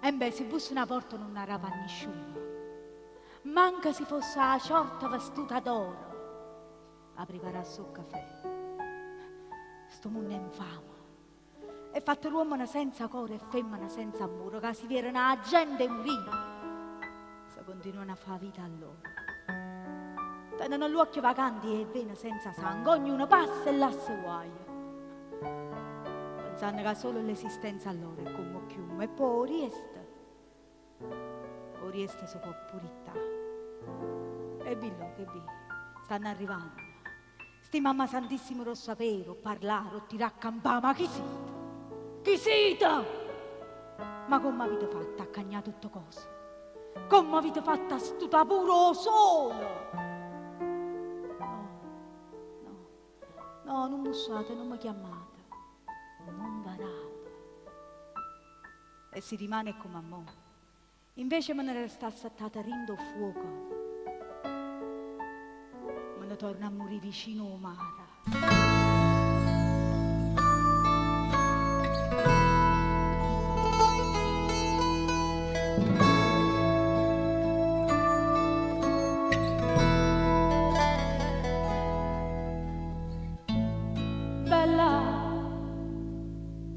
E beh, se fosse una porta non narrava a nessuno. Manca se fosse la ciorta vestuta d'oro. Apriva il suo caffè. Sto mondo è infame. È fatto l'uomo senza cuore e femmina senza amore, che si viene la gente morire. Se continuano a fare vita a loro. Tengono l'occhio vacanti e vene senza sangue, ognuno passa e lascia guaio. Pensando che solo l'esistenza a loro è come chiume, e poi riesta si può purità. E billo che vi stanno arrivando. Sti mamma santissimo lo sapere, parlare, o tirare a campare, ma chi siete? Chi siete? Ma come avete fatto a cagnare tutte cose? Come avete fatto a stutare pure solo? No, non bussate, non mi chiamate. Non varate. E si rimane come a mo'. Invece me ne resta assattata rindo fuoco. Me ne torna a morire vicino a mare.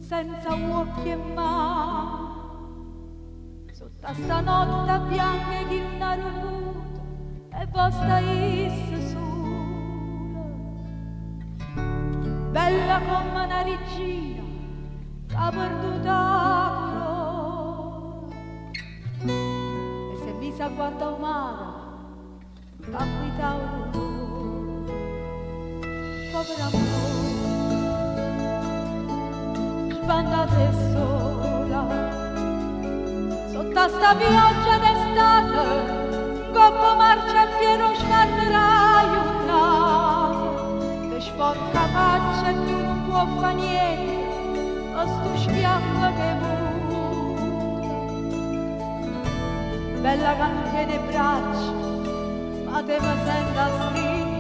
Senza occhi e mani, sotto a sta notte bianca che non ha voluto e vostra issa sola. Bella come una regina che ha perduto la corona. E se mi sa guarda un mare, capita un povero amore. Andate sola sotto a sta pioggia d'estate, come marciapiede sguarderai un naso che sporca faccia e tu non può fa niente a sto schiaffo che muta. Bella che non tiene braccia, ma te mi senta stringiuta.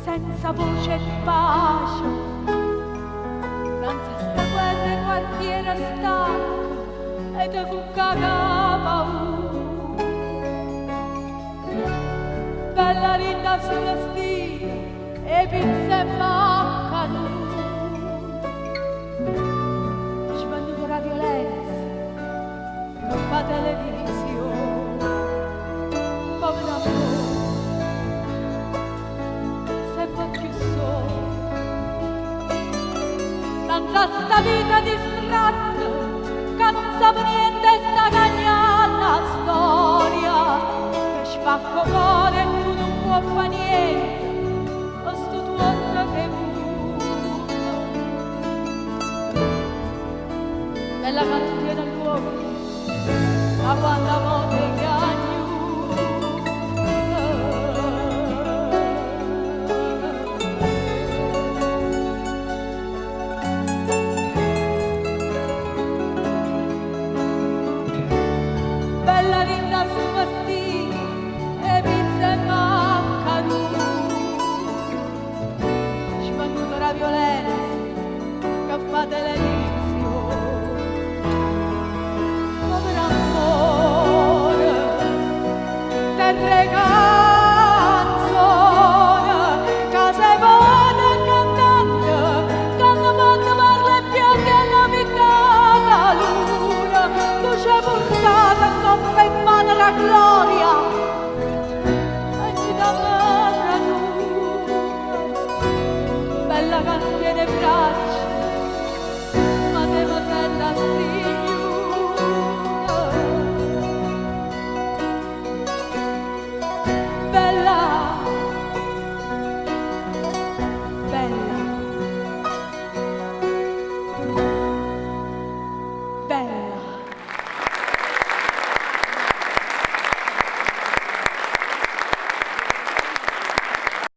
Senza voce e pace, danza sta guerra e quartiere stanco e te cucca paura. Bella rinda sulla stia e pizza e mancano. Ci venduto la violenza, non fa televisione, povero amore. Tanta sta vita distratta che non sa niente sta cagnando la storia che spacco cuore e tu non può fa niente a sto tuo che muta. Bella che tu tieni all'uomo da quando morte cagno. Gloria